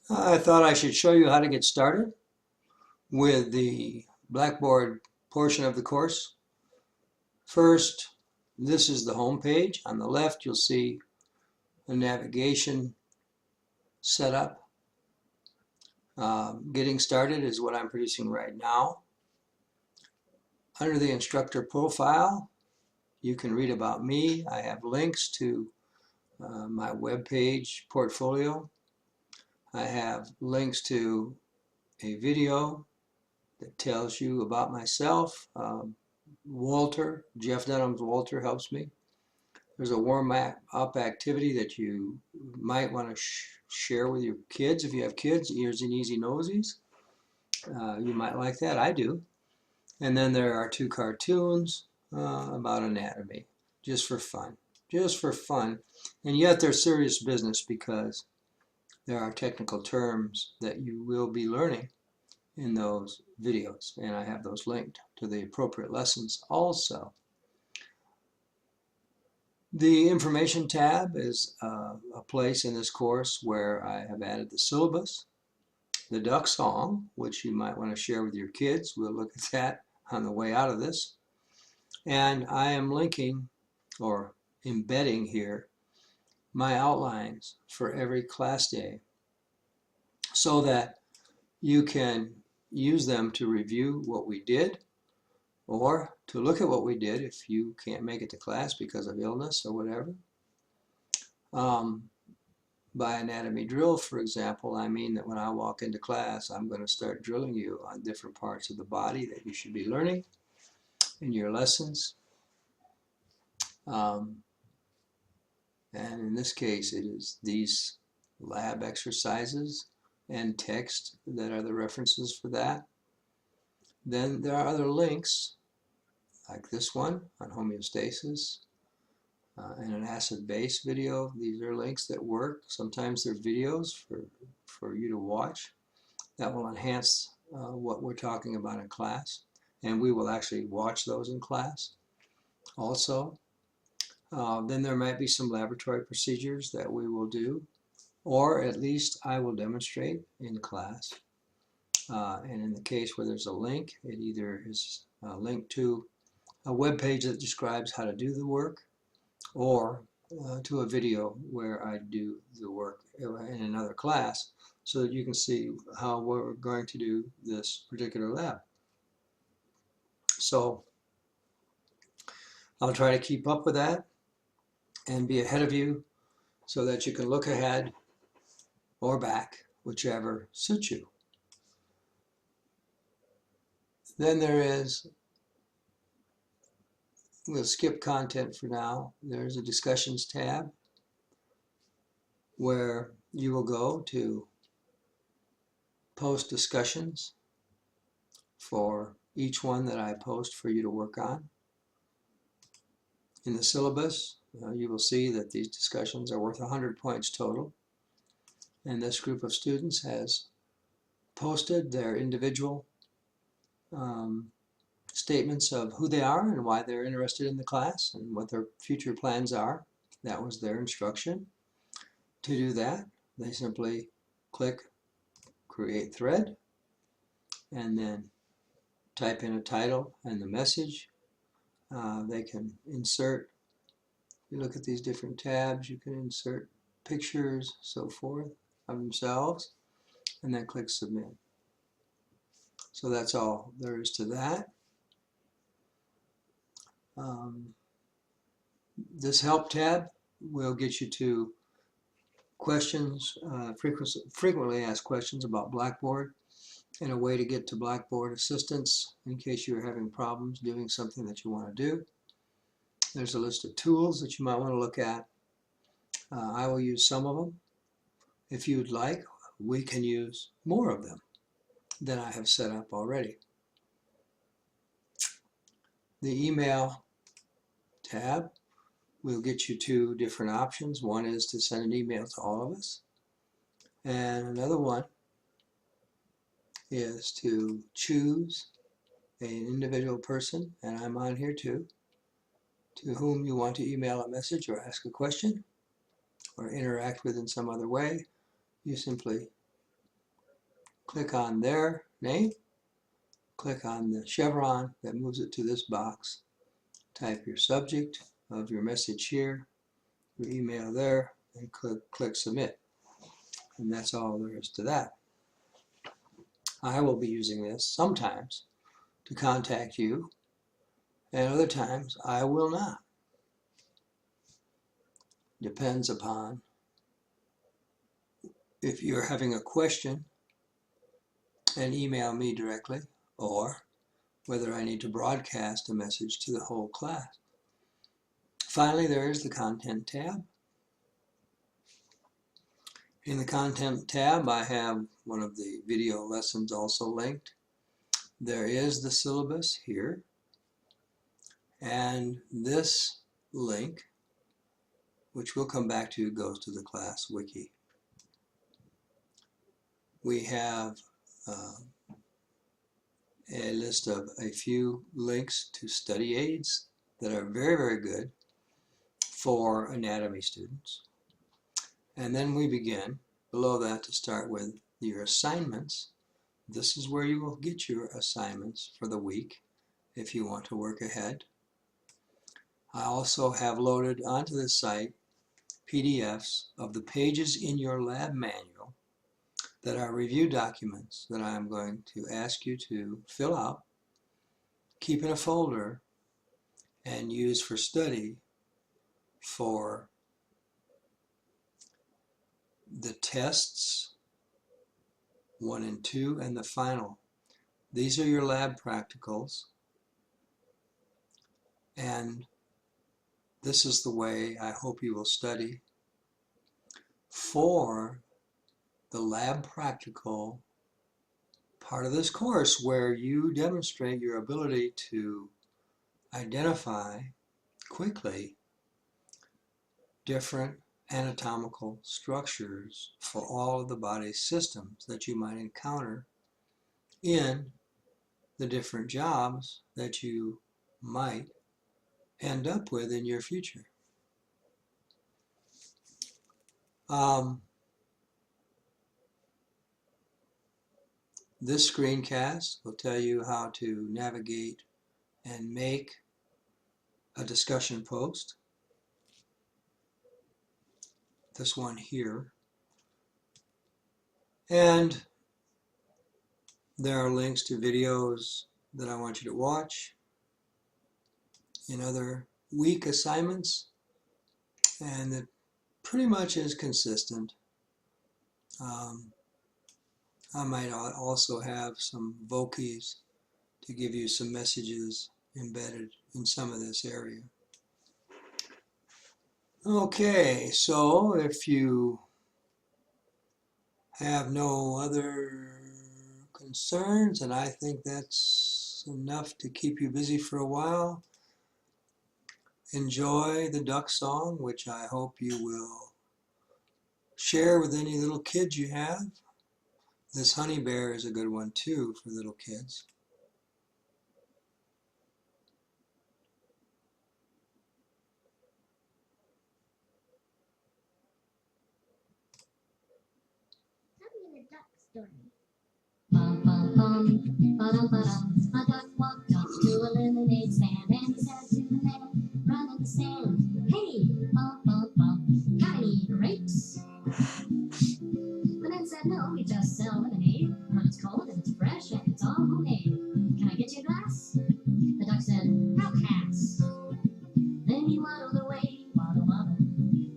I thought I should show you how to get started with the Blackboard portion of the course. First, this is the home page. On the left, you'll see the navigation setup. Getting started is what I'm producing right now. Under the instructor profile, you can read about me. I have links to my web page portfolio. I have links to a video that tells you about myself. Jeff Dunham's Walter helps me. There's a warm-up activity that you might want to share with your kids. If you have kids, ears and easy nosies, you might like that. I do. And then there are two cartoons about anatomy, just for fun. Just for fun. And yet they're serious business because there are technical terms that you will be learning in those videos, and I have those linked to the appropriate lessons also. The information tab is a place in this course where I have added the syllabus, the duck song, which you might want to share with your kids. We'll look at that on the way out of this. And I am linking or embedding here my outlines for every class day so that you can use them to review what we did or to look at what we did if you can't make it to class because of illness or whatever. By anatomy drill, for example, I mean that when I walk into class, I'm going to start drilling you on different parts of the body that you should be learning in your lessons. And in this case, it is these lab exercises and text that are the references for that. Then there are other links, like this one on homeostasis and an acid-base video. These are links that work. Sometimes they're videos for you to watch that will enhance what we're talking about in class. And we will actually watch those in class also. Then there might be some laboratory procedures that we will do, or at least I will demonstrate in class. And in the case where there's a link, it either is a link to a web page that describes how to do the work, or to a video where I do the work in another class so that you can see how we're going to do this particular lab. So I'll try to keep up with that and be ahead of you so that you can look ahead or back, whichever suits you. Then there is, we'll skip content for now. There's a discussions tab where you will go to post discussions for each one that I post for you to work on. In the syllabus, you will see that these discussions are worth 100 points total. And this group of students has posted their individual statements of who they are and why they're interested in the class and what their future plans are. That was their instruction. To do that, they simply click Create Thread and then type in a title and the message. They can insert, you look at these different tabs, you can insert pictures, so forth, of themselves, and then click Submit. So that's all there is to that. This Help tab will get you to questions, frequently asked questions about Blackboard, and a way to get to Blackboard assistance in case you're having problems doing something that you want to do. There's a list of tools that you might want to look at. I will use some of them. If you'd like, we can use more of them than I have set up already. The email tab will get you two different options. One is to send an email to all of us, and another one is to choose an individual person, and I'm on here too, to whom you want to email a message or ask a question or interact with in some other way. You simply click on their name, click on the chevron that moves it to this box, type your subject of your message here, your email there, and click submit. And that's all there is to that. I will be using this sometimes to contact you, and other times I will not. Depends upon if you're having a question and email me directly, or whether I need to broadcast a message to the whole class. Finally, there is the Content tab. In the Content tab, I have one of the video lessons also linked. There is the syllabus here, and this link, which we'll come back to, goes to the class wiki. We have a list of a few links to study aids that are very, very good for anatomy students. And then we begin below that to start with your assignments. This is where you will get your assignments for the week if you want to work ahead. I also have loaded onto this site PDFs of the pages in your lab manual that are review documents that I'm going to ask you to fill out, keep in a folder, and use for study for the tests 1 and 2 and the final. These are your lab practicals, and this is the way I hope you will study for the lab practical part of this course, where you demonstrate your ability to identify quickly different anatomical structures for all of the body's systems that you might encounter in the different jobs that you might end up with in your future. This screencast will tell you how to navigate and make a discussion post. This one here. And there are links to videos that I want you to watch in other week assignments, and it pretty much is consistent. I might also have some vokies to give you some messages embedded in some of this area. Okay, so if you have no other concerns, and I think that's enough to keep you busy for a while, enjoy the duck song, which I hope you will share with any little kids you have. This honey bear is a good one too for little kids. Tell me the duck story. A duck walked up to a lemonade stand and he said to the man running the stand, "Hey, got any grapes?" The man said, "No, we just sell lemonade, but it's cold and it's fresh and it's all homemade. Can I get you a glass?" The duck said, "I'll pass." Then he waddled away, waddle, waddle,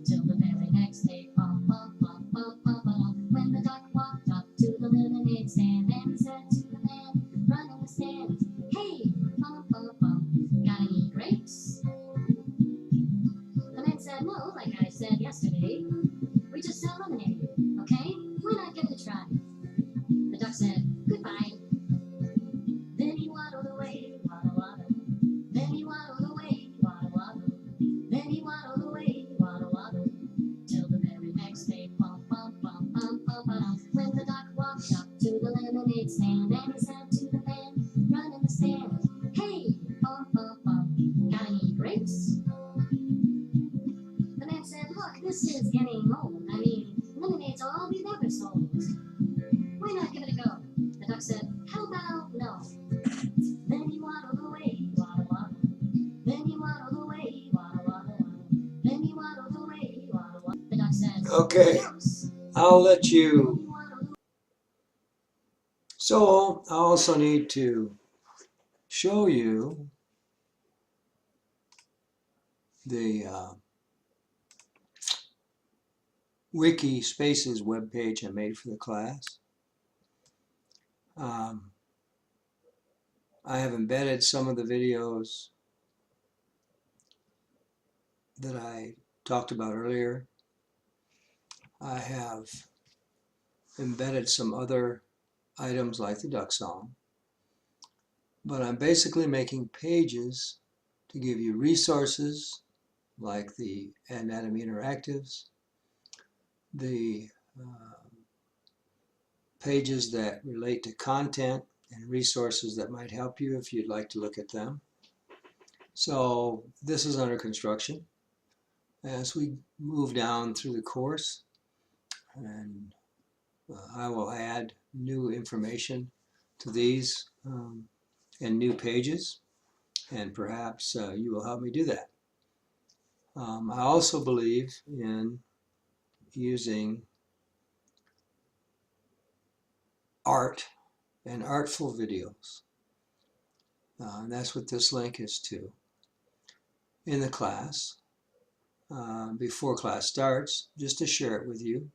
till the very next day. When the duck walked up to the lemonade stand and he said to the man running the stand, "Hey, got any grapes?" The man said, "No, like I said yesterday, we just sell lemonade, okay? Why not give it a try?" The duck said, "Goodbye." Then he waddled away, waddle, waddle. Then he waddled away, waddle, waddle. Then he waddled away, waddle, waddle, till the very next day. When the duck walked up to the lemonade Okay, I'll let you. So I also need to show you the Wiki Spaces webpage I made for the class. Um, I have embedded some of the videos that I talked about earlier. I have embedded some other items like the duck song, but I'm basically making pages to give you resources like the anatomy interactives, the pages that relate to content and resources that might help you if you'd like to look at them. So this is under construction as we move down through the course, and I will add new information to these and new pages, and perhaps you will help me do that. I also believe in using art and artful videos. And that's what this link is to. In the class, before class starts, just to share it with you,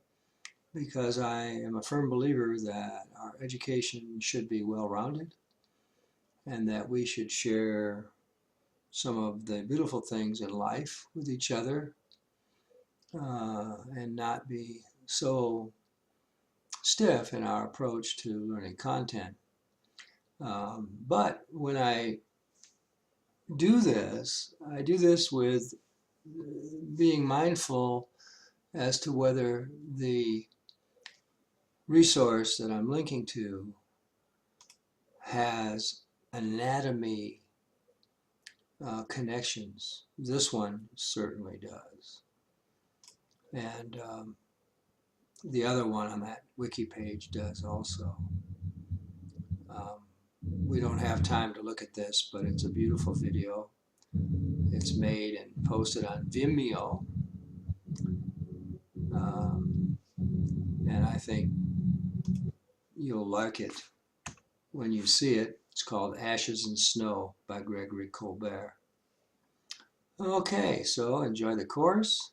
because I am a firm believer that our education should be well-rounded and that we should share some of the beautiful things in life with each other and not be so stiff in our approach to learning content. But when I I do this with being mindful as to whether the resource that I'm linking to has anatomy connections. This one certainly does. And the other one on that wiki page does also. Um, we don't have time to look at this, but it's a beautiful video. It's made and posted on Vimeo. And I think you'll like it when you see it. It's called Ashes and Snow by Gregory Colbert. Okay, so enjoy the course.